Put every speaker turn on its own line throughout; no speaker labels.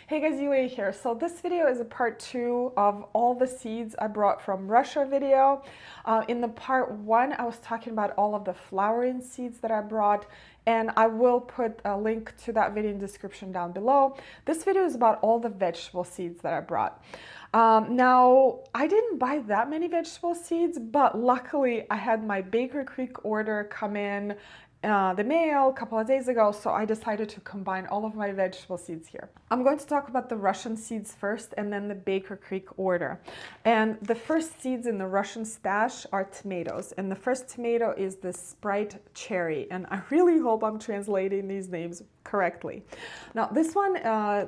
Hey guys, Yue here. So this video is a part 2 of all the seeds I brought from Russia video. In the part 1, I was talking about all of the flowering seeds that I brought, and I will put a link to that video in the description down below. This video is about all the vegetable seeds that I brought. Now, I didn't buy that many vegetable seeds, but luckily I had my Baker Creek order come in the mail a couple of days ago, so I decided to combine all of my vegetable seeds here. I'm going to talk about the Russian seeds first and then the Baker Creek order. And the first seeds in the Russian stash are tomatoes, and the first tomato is the Sprite Cherry, and I really hope I'm translating these names correctly. Now this one,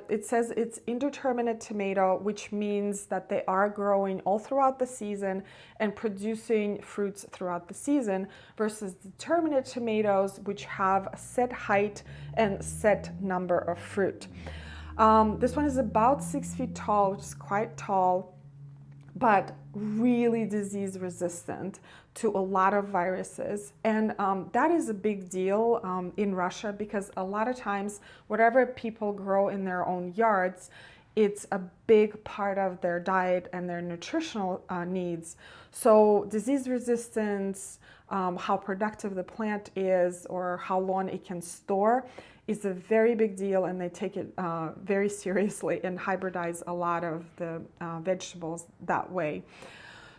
it says it's indeterminate tomato, which means that they are growing all throughout the season and producing fruits throughout the season, versus determinate tomatoes, which have a set height and set number of fruit. This one is about 6 feet tall, which is quite tall, but really disease resistant to a lot of viruses. And that is a big deal in Russia, because a lot of times whatever people grow in their own yards, it's a big part of their diet and their nutritional needs. So disease resistance, how productive the plant is, or how long it can store, is a very big deal, and they take it very seriously and hybridize a lot of the vegetables that way.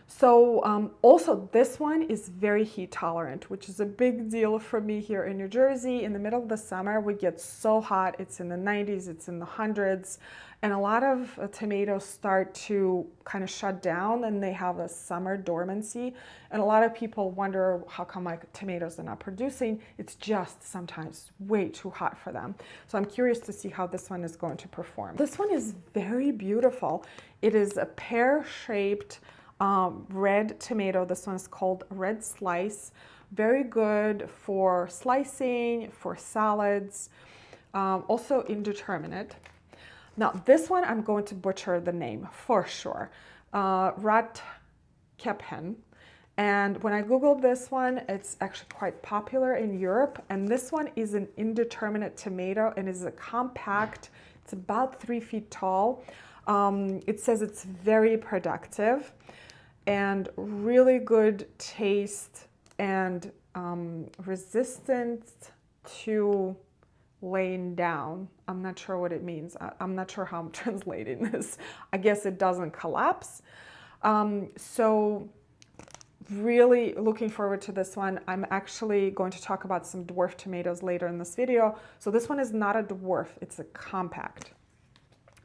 So also this one is very heat tolerant, which is a big deal for me here in New Jersey. In the middle of the summer, we get so hot. It's in the 90s, it's in the hundreds, and a lot of tomatoes start to kind of shut down, and they have a summer dormancy. And a lot of people wonder, how come my tomatoes are not producing? It's just sometimes way too hot for them. So I'm curious to see how this one is going to perform. This one is very beautiful. It is a pear-shaped red tomato. This one is called Red Slice. Very good for slicing, for salads, also indeterminate. Now this one, I'm going to butcher the name for sure. Ratkephen. And when I googled this one, it's actually quite popular in Europe. And this one is an indeterminate tomato and is a compact. It's about 3 feet tall. It says it's very productive and really good taste and resistant to laying down. I'm not sure what it means. I'm not sure how I'm translating this. I guess it doesn't collapse. So really looking forward to this one. I'm actually going to talk about some dwarf tomatoes later in this video. So this one is not a dwarf, it's a compact.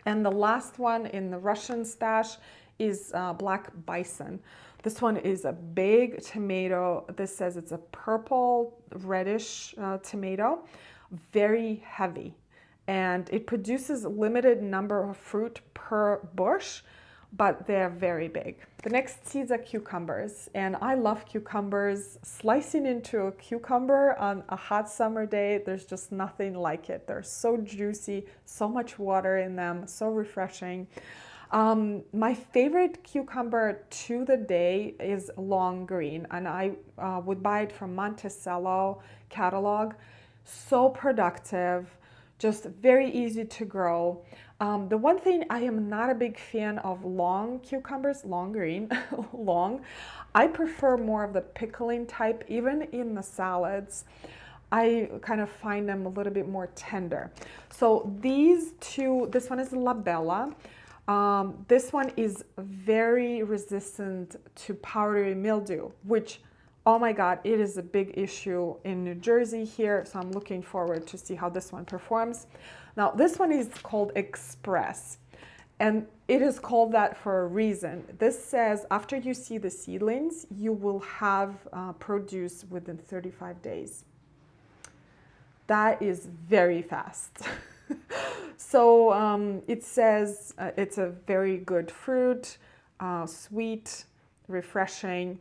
And the last one in the Russian stash is Black Bison. This one is a big tomato. This says it's a purple reddish tomato, very heavy, and it produces a limited number of fruit per bush, but they're very big. The next seeds are cucumbers, and I love cucumbers. Slicing into a cucumber on a hot summer day, there's just nothing like it. They're so juicy, so much water in them, so refreshing. My favorite cucumber to the day is long green, and I would buy it from Monticello catalog. So productive, just very easy to grow. The one thing, I am not a big fan of long cucumbers, long green, long. I prefer more of the pickling type, even in the salads. I kind of find them a little bit more tender. So these two, this one is La Bella. This one is very resistant to powdery mildew, which, oh my God, it is a big issue in New Jersey here. So I'm looking forward to see how this one performs. Now, this one is called Express, and it is called that for a reason. This says after you see the seedlings, you will have produce within 35 days. That is very fast. So it says it's a very good fruit, sweet, refreshing,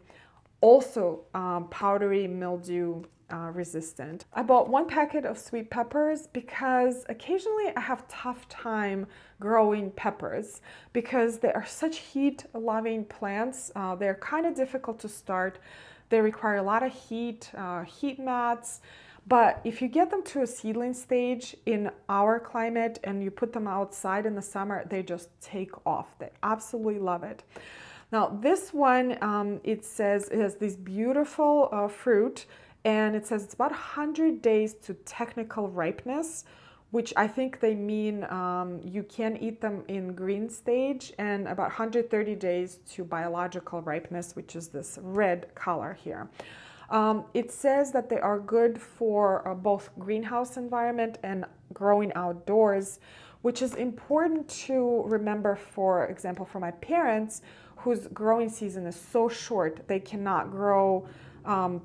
also powdery mildew resistant. I bought 1 packet of sweet peppers because occasionally I have tough time growing peppers because they are such heat-loving plants. They're kind of difficult to start. They require a lot of heat, heat mats. But if you get them to a seedling stage in our climate and you put them outside in the summer, they just take off. They absolutely love it. Now this one, it says it has this beautiful fruit, and it says it's about 100 days to technical ripeness, which I think they mean you can eat them in green stage, and about 130 days to biological ripeness, which is this red color here. It says that they are good for both greenhouse environment and growing outdoors, which is important to remember, for example, for my parents whose growing season is so short, they cannot grow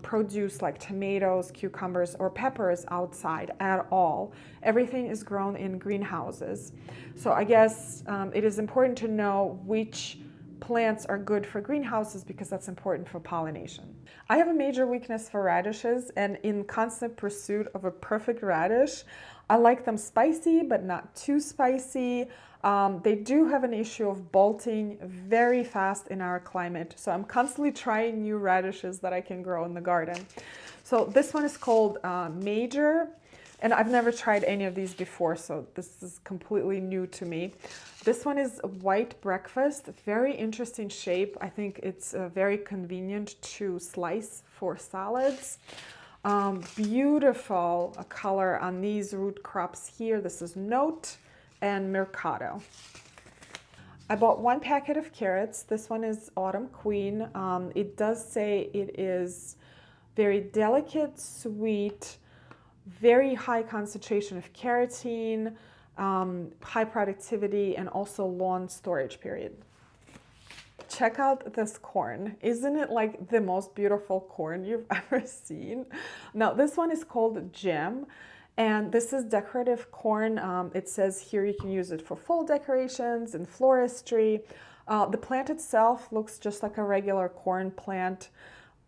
produce like tomatoes, cucumbers, or peppers outside at all. Everything is grown in greenhouses. So I guess it is important to know which plants are good for greenhouses because that's important for pollination. I have a major weakness for radishes, and in constant pursuit of a perfect radish, I like them spicy but not too spicy. They do have an issue of bolting very fast in our climate, so I'm constantly trying new radishes that I can grow in the garden. So this one is called Major, and I've never tried any of these before, so this is completely new to me. This one is white breakfast, very interesting shape. I think it's very convenient to slice for salads. Beautiful color on these root crops here. This is Note and Mercado. I bought one packet of carrots. This one is Autumn Queen. It does say it is very delicate, sweet, very high concentration of carotene, high productivity, and also long storage period. Check out this corn. Isn't it like the most beautiful corn you've ever seen? Now this one is called Gem, and this is decorative corn. It says here you can use it for fall decorations and floristry. The plant itself looks just like a regular corn plant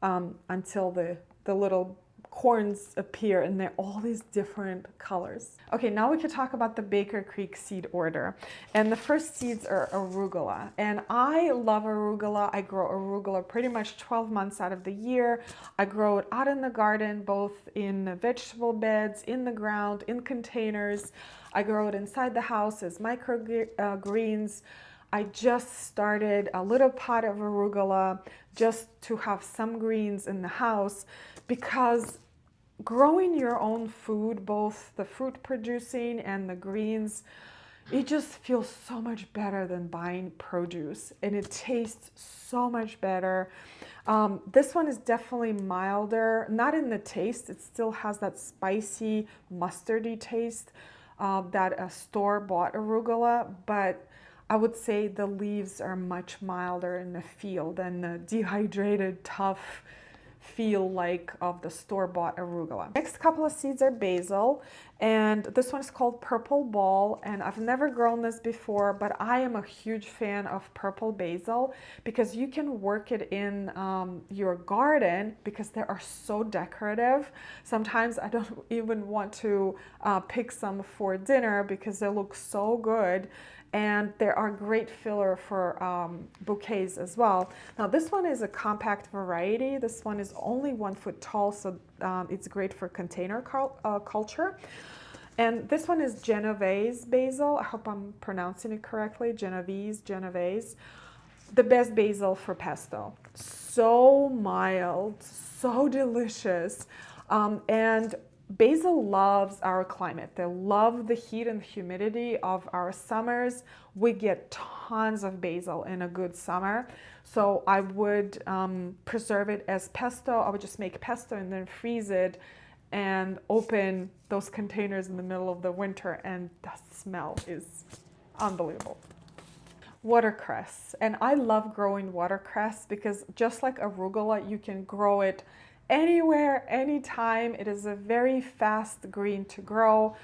until the little corns appear, and they're all these different colors. Okay, now we could talk about the Baker Creek seed order. And the first seeds are arugula. And I love arugula. I grow arugula pretty much 12 months out of the year. I grow it out in the garden, both in vegetable beds, in the ground, in containers. I grow it inside the house as microgreens. I just started a little pot of arugula just to have some greens in the house, because growing your own food, both the fruit producing and the greens, it just feels so much better than buying produce, and it tastes so much better. This one is definitely milder, not in the taste. It still has that spicy mustardy taste that a store-bought arugula, but I would say the leaves are much milder in the feel than the dehydrated, tough feel like of the store-bought arugula. Next couple of seeds are basil, and this one is called Purple Ball, and I've never grown this before, but I am a huge fan of purple basil because you can work it in your garden because they are so decorative. Sometimes I don't even want to pick some for dinner because they look so good, and they are great filler for bouquets as well. Now this one is a compact variety. This one is only 1 foot tall, so it's great for container culture. And this one is Genovese Basil. I hope I'm pronouncing it correctly. Genovese. The best basil for pesto. So mild, so delicious. And basil loves our climate. They love the heat and humidity of our summers. We get tons of basil in a good summer. So I would preserve it as pesto. I would just make pesto and then freeze it and open those containers in the middle of the winter, and the smell is unbelievable. Watercress. And I love growing watercress because just like arugula, you can grow it anywhere, anytime. It is a very fast green to grow.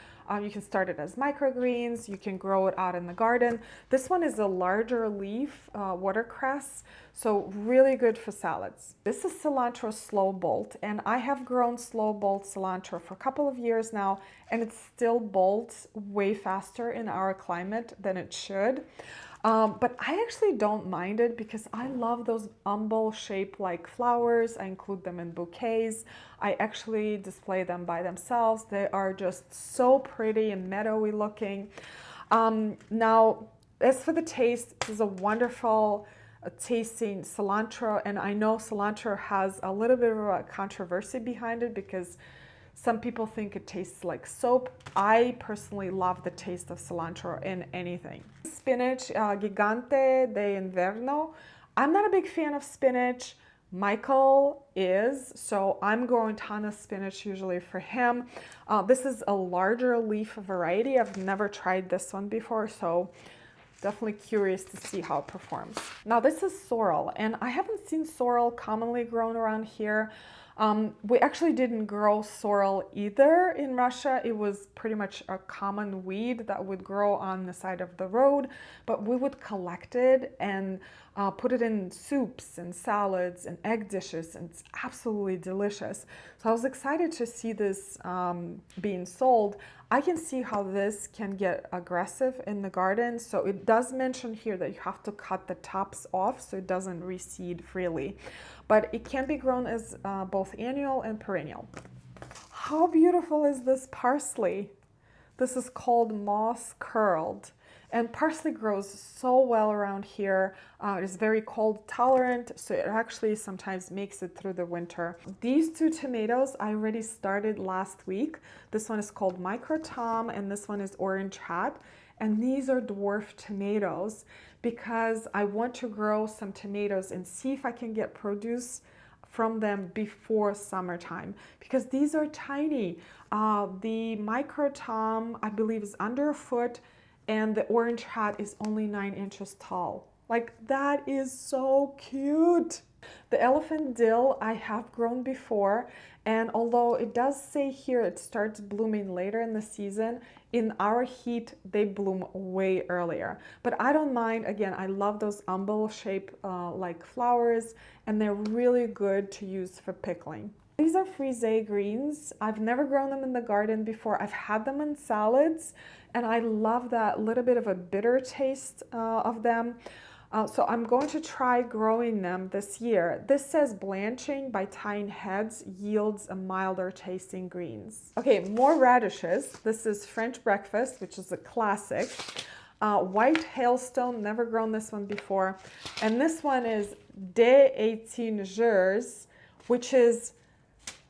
You can start it as microgreens. You can grow it out in the garden. This one is a larger leaf watercress, so really good for salads. This is cilantro Slo-Bolt, and I have grown Slo-Bolt cilantro for a couple of years now, and it still bolts way faster in our climate than it should. But I actually don't mind it because I love those umbel shape like flowers. I include them in bouquets. I actually display them by themselves. They are just so pretty and meadowy looking. Now, as for the taste, this is a wonderful tasting cilantro, and I know cilantro has a little bit of a controversy behind it because some people think it tastes like soap. I personally love the taste of cilantro in anything. Spinach, Gigante de Inverno. I'm not a big fan of spinach. Michael is, so I'm growing a ton of spinach usually for him. This is a larger leaf variety. I've never tried this one before, so definitely curious to see how it performs. Now this is sorrel, and I haven't seen sorrel commonly grown around here. We actually didn't grow sorrel either in Russia. It was pretty much a common weed that would grow on the side of the road, but we would collect it and put it in soups and salads and egg dishes, and it's absolutely delicious. So I was excited to see this being sold. I can see how this can get aggressive in the garden. So it does mention here that you have to cut the tops off so it doesn't reseed freely. But it can be grown as both annual and perennial. How beautiful is this parsley? This is called moss curled. And parsley grows so well around here. It is very cold tolerant, so it actually sometimes makes it through the winter. These two tomatoes I already started last week. This one is called Micro Tom, and this one is Orange Hat. And these are dwarf tomatoes because I want to grow some tomatoes and see if I can get produce from them before summertime, because these are tiny. The Micro Tom, I believe, is under a foot, and the Orange Hat is only 9 inches tall. Like, that is so cute. The elephant dill I have grown before, and although it does say here it starts blooming later in the season, in our heat they bloom way earlier. But I don't mind. Again, I love those umbel shape like flowers, and they're really good to use for pickling. These are frisee greens. I've never grown them in the garden before. I've had them in salads, and I love that little bit of a bitter taste of them. So I'm going to try growing them this year. This says blanching by tying heads yields a milder tasting greens. Okay, more radishes. This is French breakfast, which is a classic. White Hailstone, never grown this one before. And this one is de 18 jours, which is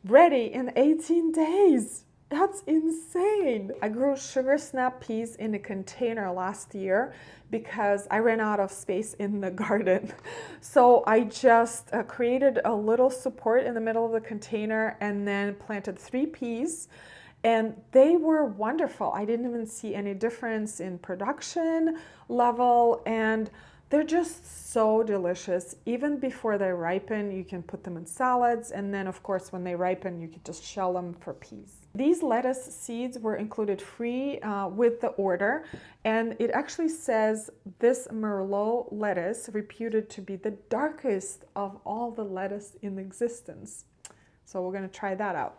ready in 18 days. That's insane. I grew sugar snap peas in a container last year because I ran out of space in the garden. So I just created a little support in the middle of the container and then planted 3 peas. And they were wonderful. I didn't even see any difference in production level, and they're just so delicious. Even before they ripen, you can put them in salads, and then of course when they ripen, you can just shell them for peas. These lettuce seeds were included free with the order, and it actually says this Merlot lettuce, reputed to be the darkest of all the lettuce in existence. So we're gonna try that out.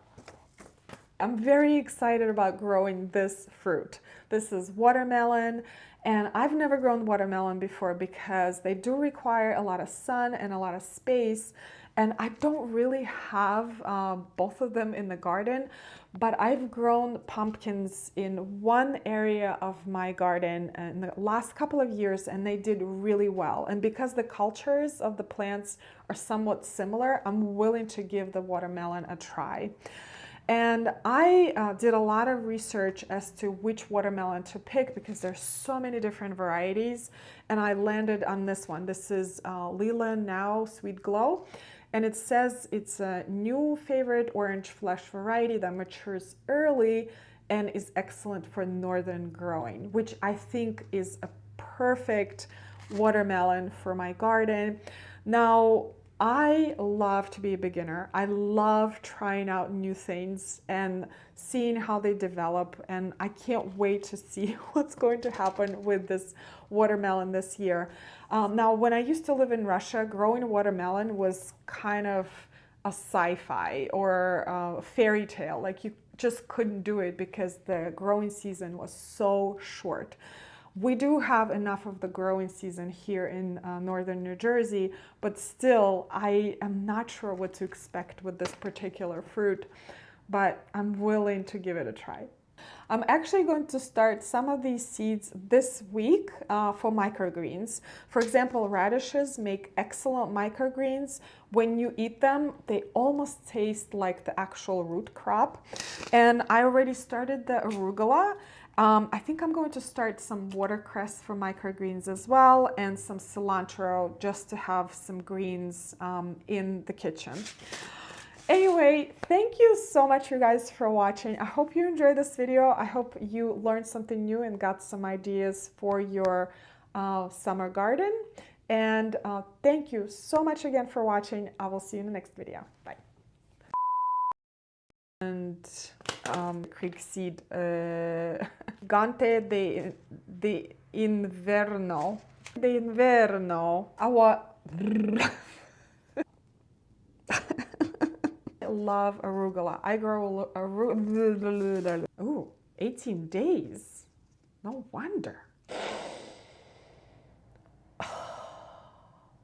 I'm very excited about growing this fruit. This is watermelon, and I've never grown watermelon before because they do require a lot of sun and a lot of space, and I don't really have both of them in the garden, but I've grown pumpkins in one area of my garden in the last couple of years, and they did really well. And because the cultures of the plants are somewhat similar, I'm willing to give the watermelon a try. And I did a lot of research as to which watermelon to pick because there's so many different varieties, and I landed on this one. This is Leelanau Sweetglo, and it says it's a new favorite orange flesh variety that matures early and is excellent for northern growing, which I think is a perfect watermelon for my garden. Now, I love to be a beginner. I love trying out new things and seeing how they develop, and I can't wait to see what's going to happen with this watermelon this year. Now, when I used to live in Russia, growing a watermelon was kind of a sci-fi or a fairy tale. Like, you just couldn't do it because the growing season was so short. We do have enough of the growing season here in northern New Jersey, but still I am not sure what to expect with this particular fruit, but I'm willing to give it a try. I'm actually going to start some of these seeds this week for microgreens. For example, radishes make excellent microgreens. When you eat them, they almost taste like the actual root crop. And I already started the arugula. I think I'm going to start some watercress for microgreens as well, and some cilantro just to have some greens in the kitchen. Anyway, thank you so much, you guys, for watching. I hope you enjoyed this video. I hope you learned something new and got some ideas for your summer garden. And thank you so much again for watching. I will see you in the next video. Bye. And Greek seed, Gigante de Inverno. De Inverno. Aqua. Love arugula. I grow arugula. Ooh, 18 days. No wonder.